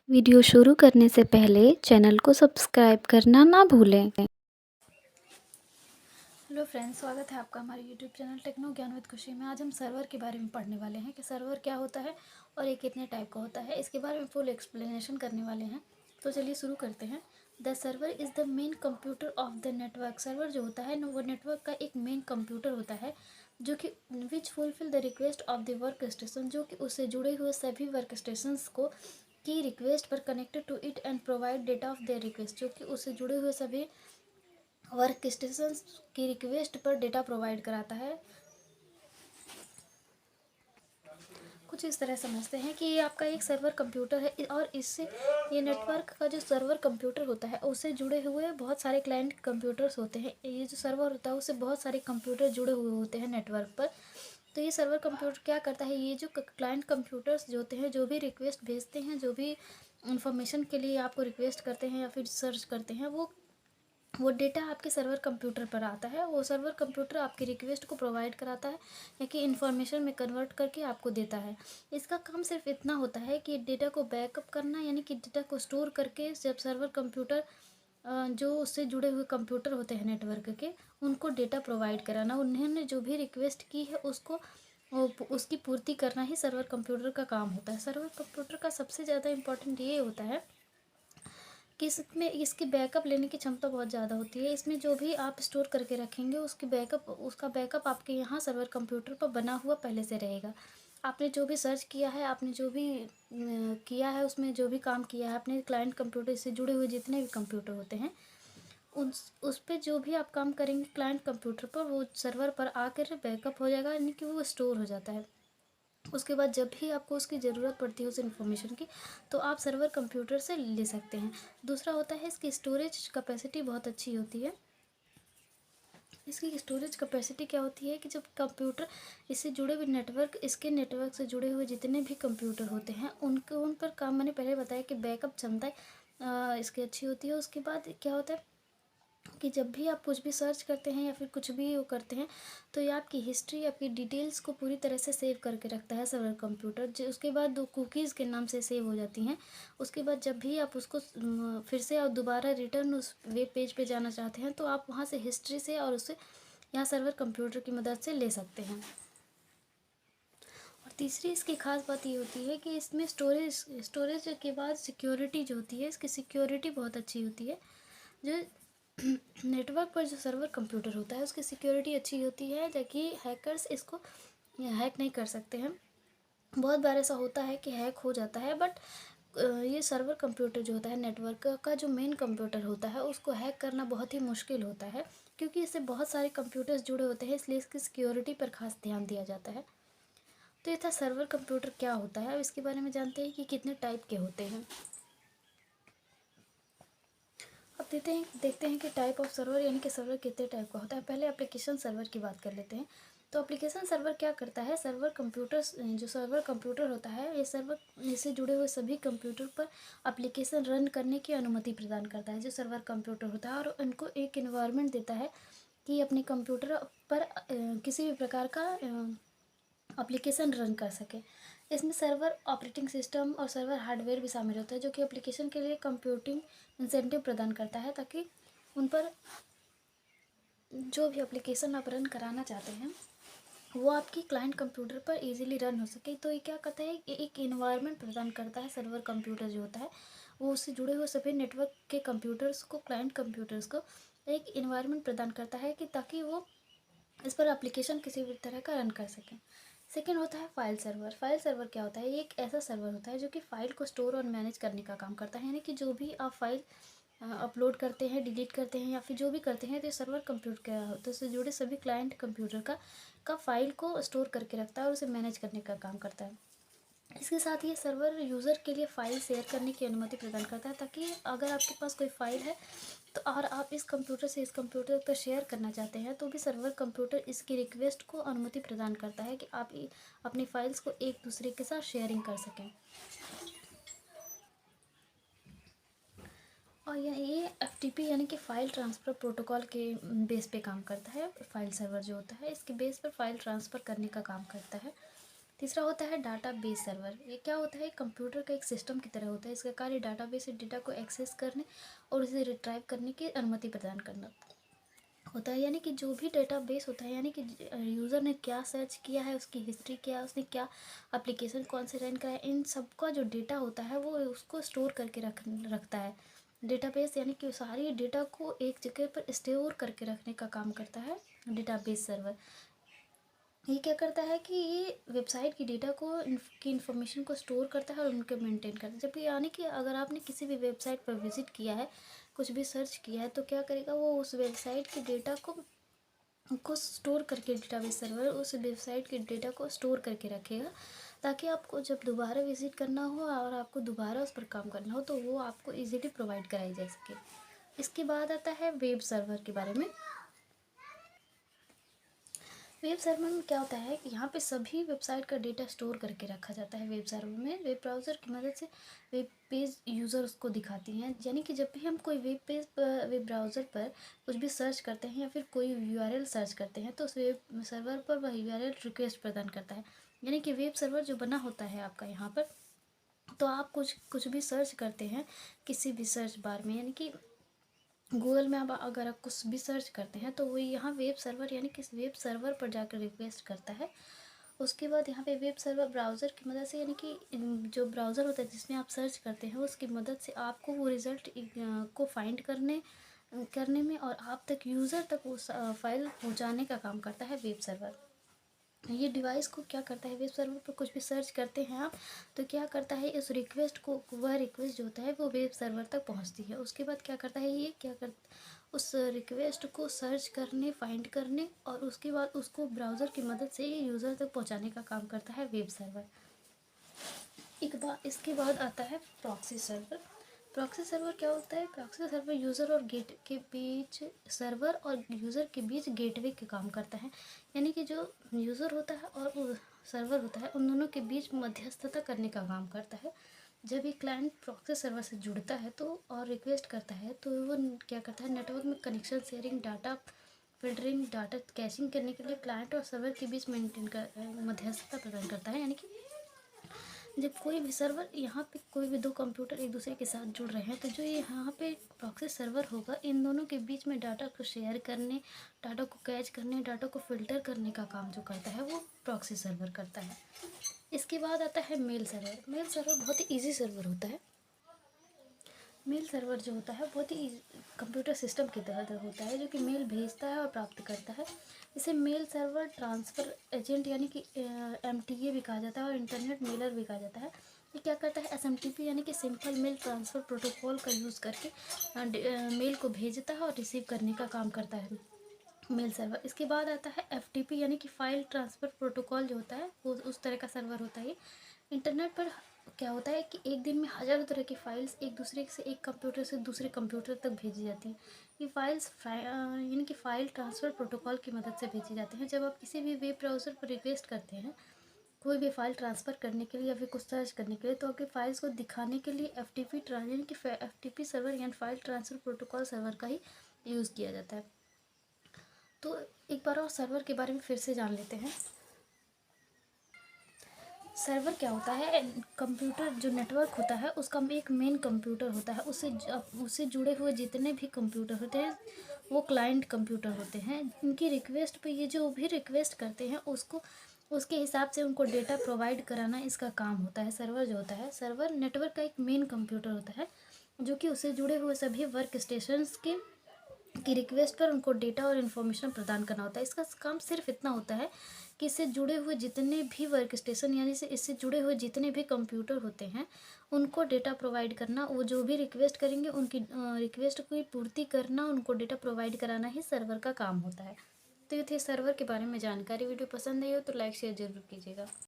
Video शुरू करने से पहले चैनल को सब्सक्राइब करना ना भूलें। हेलो फ्रेंड्स, स्वागत है आपका हमारे यूट्यूब चैनल टेक्नो ज्ञान विद खुशी में। आज हम सर्वर के बारे में पढ़ने वाले हैं कि सर्वर क्या होता है और ये कितने टाइप का होता है। इसके बारे में फुल एक्सप्लेनेशन करने वाले हैं। तो चलिए शुरू करते हैं। The server is the main computer of the network. Server जो होता है वो नेटवर्क का एक मेन कंप्यूटर होता है जो कि which fulfil the request of the work station, जो कि उससे जुड़े हुए सभी वर्क स्टेशंस को की रिक्वेस्ट पर connected to it and provide data of their request, जो कि उससे जुड़े हुए सभी वर्क स्टेशन की रिक्वेस्ट पर डेटा प्रोवाइड कराता है। कुछ इस तरह समझते हैं कि ये आपका एक सर्वर कंप्यूटर है और इससे ये नेटवर्क का जो सर्वर कंप्यूटर होता है उससे जुड़े हुए बहुत सारे क्लाइंट कंप्यूटर्स होते हैं। ये जो सर्वर होता है उससे बहुत सारे कंप्यूटर जुड़े हुए होते हैं नेटवर्क पर। तो ये सर्वर कंप्यूटर क्या करता है, ये जो क्लाइंट कंप्यूटर्स जो होते हैं, जो भी रिक्वेस्ट भेजते हैं, जो भी इंफॉर्मेशन के लिए आपको रिक्वेस्ट करते हैं या फिर सर्च करते हैं, वो डेटा आपके सर्वर कंप्यूटर पर आता है। वो सर्वर कंप्यूटर आपकी रिक्वेस्ट को प्रोवाइड कराता है या कि इन्फॉर्मेशन में कन्वर्ट करके आपको देता है। इसका काम सिर्फ इतना होता है कि डेटा को बैकअप करना, यानी कि डेटा को स्टोर करके जब सर्वर कंप्यूटर जो उससे जुड़े हुए कंप्यूटर होते हैं नेटवर्क के, उनको डेटा प्रोवाइड कराना, उन्होंने जो भी रिक्वेस्ट की है उसको उसकी पूर्ति करना ही सर्वर कंप्यूटर का काम होता है। सर्वर कंप्यूटर का सबसे ज़्यादा इम्पोर्टेंट ये होता है कि इसमें इसकी बैकअप लेने की क्षमता बहुत ज़्यादा होती है। इसमें जो भी आप स्टोर करके रखेंगे उसका बैकअप आपके यहाँ सर्वर कंप्यूटर पर बना हुआ पहले से रहेगा। आपने जो भी सर्च किया है, आपने जो भी किया है, उसमें जो भी काम किया है, अपने क्लाइंट कंप्यूटर से जुड़े हुए जितने भी कंप्यूटर होते हैं, उस पर जो भी आप काम करेंगे क्लाइंट कंप्यूटर पर, वो सर्वर पर आकर बैकअप हो जाएगा, यानी कि वो स्टोर हो जाता है। उसके बाद जब भी आपको उसकी ज़रूरत पड़ती है उस इन्फॉर्मेशन की, तो आप सर्वर कंप्यूटर से ले सकते हैं। दूसरा होता है इसकी स्टोरेज कैपेसिटी बहुत अच्छी होती है। इसकी स्टोरेज कैपेसिटी क्या होती है कि जब कंप्यूटर इससे जुड़े हुए इसके नेटवर्क से जुड़े हुए जितने भी कंप्यूटर होते हैं उन पर काम, मैंने पहले बताया कि बैकअप क्षमता इसकी अच्छी होती है। उसके बाद क्या होता है कि जब भी आप कुछ भी सर्च करते हैं या फिर कुछ भी वो करते हैं, तो ये आपकी हिस्ट्री, आपकी डिटेल्स को पूरी तरह से सेव करके रखता है सर्वर कंप्यूटर। जो उसके बाद दो कुकीज़ के नाम से सेव हो जाती हैं। उसके बाद जब भी आप उसको फिर से और दोबारा रिटर्न उस वेब पेज पे जाना चाहते हैं, तो आप वहाँ से हिस्ट्री से और उससे यहाँ सर्वर कंप्यूटर की मदद से ले सकते हैं। और तीसरी इसकी खास बात ये होती है कि इसमें स्टोरेज के बाद सिक्योरिटी जो होती है, इसकी सिक्योरिटी बहुत अच्छी होती है। जो नेटवर्क पर जो सर्वर कंप्यूटर होता है उसकी सिक्योरिटी अच्छी होती है, ताकि हैकर्स इसको हैक नहीं कर सकते हैं। बहुत बार ऐसा होता है कि हैक हो जाता है, बट ये सर्वर कंप्यूटर जो होता है नेटवर्क का जो मेन कंप्यूटर होता है उसको हैक करना बहुत ही मुश्किल होता है, क्योंकि इससे बहुत सारे कंप्यूटर्स जुड़े होते हैं, इसलिए इसकी सिक्योरिटी पर खास ध्यान दिया जाता है। तो ये था सर्वर कंप्यूटर क्या होता है। अब इसके बारे में जानते हैं कि कितने टाइप के होते हैं। अब देखते हैं कि टाइप ऑफ सर्वर, यानी कि सर्वर कितने टाइप का होता है। पहले एप्लीकेशन सर्वर की बात कर लेते हैं। तो एप्लीकेशन सर्वर क्या करता है, जो सर्वर कंप्यूटर होता है, ये सर्वर इससे जुड़े हुए सभी कंप्यूटर पर एप्लीकेशन रन करने की अनुमति प्रदान करता है। जो सर्वर कंप्यूटर होता है, और उनको एक इन्वायरमेंट देता है कि अपने कंप्यूटर पर किसी भी प्रकार का एप्लीकेशन रन कर सके। इसमें सर्वर ऑपरेटिंग सिस्टम और सर्वर हार्डवेयर भी शामिल होता है, जो कि एप्लीकेशन के लिए कंप्यूटिंग इंसेंटिव प्रदान करता है, ताकि उन पर जो भी एप्लीकेशन आप रन कराना चाहते हैं वो आपकी क्लाइंट कंप्यूटर पर इजीली रन हो सके। तो ये क्या करता है, एक इन्वायरमेंट प्रदान करता है सर्वर कंप्यूटर जो होता है, वो उससे जुड़े हुए सभी नेटवर्क के कंप्यूटर्स को, क्लाइंट कंप्यूटर्स को एक इन्वायरमेंट प्रदान करता है कि ताकि वो इस पर एप्लीकेशन किसी भी तरह का रन कर सकें। सेकेंड होता है फाइल सर्वर। फाइल सर्वर क्या होता है, ये एक ऐसा सर्वर होता है जो कि फ़ाइल को स्टोर और मैनेज करने का काम करता है, यानी कि जो भी आप फाइल अपलोड करते हैं, डिलीट करते हैं या फिर जो भी करते हैं, तो सर्वर कंप्यूटर क्या होता है, उससे जुड़े सभी क्लाइंट कंप्यूटर का फाइल को स्टोर करके रखता है और उसे मैनेज करने का काम करता है। इसके साथ ये सर्वर यूज़र के लिए फ़ाइल शेयर करने की अनुमति प्रदान करता है, ताकि अगर आपके पास कोई फ़ाइल है तो और आप इस कंप्यूटर से इस कंप्यूटर तक शेयर करना चाहते हैं, तो भी सर्वर कंप्यूटर इसकी रिक्वेस्ट को अनुमति प्रदान करता है कि आप अपनी फाइल्स को एक दूसरे के साथ शेयरिंग कर सकें। और ये FTP यानी कि फ़ाइल ट्रांसफ़र प्रोटोकॉल के बेस पे काम करता है। फाइल सर्वर जो होता है इसके बेस पर फाइल ट्रांसफ़र करने का काम करता है। तीसरा होता है डाटाबेस सर्वर। ये क्या होता है, कंप्यूटर का एक सिस्टम की तरह होता है। इसका कार्य डाटाबेस से डेटा को एक्सेस करने और उसे रिट्राइव करने की अनुमति प्रदान करना होता है। यानी कि जो भी डेटाबेस होता है, यानी कि यूज़र ने क्या सर्च किया है, उसकी हिस्ट्री क्या है, उसने क्या एप्लीकेशन कौन से रन कराया, इन सब का जो डेटा होता है वो उसको स्टोर करके रखता है। डेटाबेस यानी कि सारी डेटा को एक जगह पर स्टोर करके रखने का काम करता है डेटाबेस सर्वर। ये क्या करता है कि ये वेबसाइट की डेटा को की इन्फॉर्मेशन को स्टोर करता है और उनको मेंटेन करता है। जबकि यानी कि अगर आपने किसी भी वेबसाइट पर विजिट किया है, कुछ भी सर्च किया है, तो क्या करेगा, वो उस वेबसाइट की डेटा को स्टोर करके डेटाबेस सर्वर उस वेबसाइट के डेटा को स्टोर करके रखेगा, ताकि आपको जब दोबारा विजिट करना हो और आपको दोबारा उस पर काम करना हो तो वो आपको इजीली प्रोवाइड कराई जा सके। इसके बाद आता है वेब सर्वर के बारे में। वेब सर्वर में क्या होता है कि यहाँ पे सभी वेबसाइट का डेटा स्टोर करके रखा जाता है। वेब सर्वर में वेब ब्राउज़र की मदद से वेब पेज यूज़र उसको दिखाती हैं। यानी कि जब भी हम कोई वेब पेज पर, वेब ब्राउज़र पर कुछ भी सर्च करते हैं या फिर कोई यूआरएल सर्च करते हैं, तो उस वेब सर्वर पर वह यूआरएल रिक्वेस्ट प्रदान करता है। यानी कि वेब सर्वर जो बना होता है आपका यहाँ पर, तो आप कुछ भी सर्च करते हैं किसी भी सर्च बार में, यानी कि गूगल में आप अगर आप कुछ भी सर्च करते हैं तो वो यहाँ वेब सर्वर यानी कि वेब सर्वर पर जाकर रिक्वेस्ट करता है। उसके बाद यहाँ पे वेब सर्वर ब्राउज़र की मदद से, यानी कि जो ब्राउज़र होता है जिसमें आप सर्च करते हैं उसकी मदद से आपको वो रिज़ल्ट को फाइंड करने में और आप तक यूज़र तक उस फाइल पहुँचाने का काम करता है वेब सर्वर। ये डिवाइस को क्या करता है, वेब सर्वर पर कुछ भी सर्च करते हैं आप, तो क्या करता है, इस रिक्वेस्ट को, वह रिक्वेस्ट जो होता है वो वेब सर्वर तक पहुंचती है। उसके बाद क्या करता है, ये क्या कर उस रिक्वेस्ट को सर्च करने, फाइंड करने और उसके बाद उसको ब्राउज़र की मदद से यूज़र तक पहुंचाने का काम करता है वेब सर्वर। इसके बाद आता है प्रॉक्सी सर्वर। प्रॉक्सी सर्वर क्या होता है, प्रॉक्सी सर्वर यूज़र और गेट के बीच, सर्वर और यूज़र के बीच गेटवे के काम करता है। यानी कि जो यूज़र होता है और वो सर्वर होता है, उन दोनों के बीच मध्यस्थता करने का काम करता है। जब एक क्लाइंट प्रॉक्सी सर्वर से जुड़ता है तो और रिक्वेस्ट करता है, तो वो क्या करता है, नेटवर्क में connection sharing, data filtering, data caching करने के लिए क्लाइंट और सर्वर के बीच मध्यस्थता प्रदान करता है। यानी कि जब कोई भी सर्वर, यहाँ पे कोई भी दो कंप्यूटर एक दूसरे के साथ जुड़ रहे हैं, तो जो ये यहाँ पे प्रॉक्सी सर्वर होगा, इन दोनों के बीच में डाटा को शेयर करने, डाटा को कैच करने, डाटा को फिल्टर करने का काम जो करता है वो प्रॉक्सी सर्वर करता है। इसके बाद आता है मेल सर्वर। मेल सर्वर बहुत ही ईजी सर्वर होता है। मेल सर्वर जो होता है बहुत ही कंप्यूटर सिस्टम की तरह होता है, जो कि मेल भेजता है और प्राप्त करता है। इसे मेल सर्वर ट्रांसफ़र एजेंट यानी कि MTA भी कहा जाता है और इंटरनेट मेलर भी कहा जाता है। ये क्या करता है, SMTP यानी कि सिंपल मेल ट्रांसफ़र प्रोटोकॉल का यूज़ करके मेल को भेजता है और रिसीव करने का काम करता है मेल सर्वर। इसके बाद आता है FTP यानी कि फाइल ट्रांसफ़र प्रोटोकॉल जो होता है वो उस तरह का सर्वर होता है। इंटरनेट पर क्या होता है कि एक दिन में हज़ारों तरह की फ़ाइल्स एक दूसरे से, एक कंप्यूटर से दूसरे कंप्यूटर तक भेजी जाती हैं। ये फ़ाइल्स यानी कि फ़ाइल ट्रांसफ़र प्रोटोकॉल की मदद से भेजी जाती हैं। जब आप किसी भी वेब ब्राउज़र पर रिक्वेस्ट करते हैं कोई भी फ़ाइल ट्रांसफ़र करने के लिए या फिर कुछ सर्च करने के लिए, तो आपकी फ़ाइल्स को दिखाने के लिए यानी कि FTP सर्वर यानी फाइल ट्रांसफ़र प्रोटोकॉल सर्वर का ही यूज़ किया जाता है। तो एक बार और सर्वर के बारे में फिर से जान लेते हैं। सर्वर क्या होता है, कंप्यूटर जो नेटवर्क होता है उसका एक मेन कंप्यूटर होता है, उससे जुड़े हुए जितने भी कंप्यूटर होते हैं वो क्लाइंट कंप्यूटर होते हैं। इनकी रिक्वेस्ट पे ये जो भी रिक्वेस्ट करते हैं उसको, उसके हिसाब से उनको डेटा प्रोवाइड कराना इसका काम होता है। सर्वर जो होता है, सर्वर नेटवर्क का एक मेन कंप्यूटर होता है, जो कि उससे जुड़े हुए सभी वर्क स्टेशंस की रिक्वेस्ट पर उनको डेटा और इन्फॉर्मेशन प्रदान करना होता है। इसका काम सिर्फ इतना होता है कि इससे जुड़े हुए जितने भी वर्क स्टेशन यानी से इससे जुड़े हुए जितने भी कंप्यूटर होते हैं उनको डेटा प्रोवाइड करना, वो जो भी रिक्वेस्ट करेंगे उनकी रिक्वेस्ट की पूर्ति करना, उनको डेटा प्रोवाइड कराना ही सर्वर का काम होता है। तो ये थे सर्वर के बारे में जानकारी। वीडियो पसंद आई हो तो लाइक शेयर ज़रूर कीजिएगा।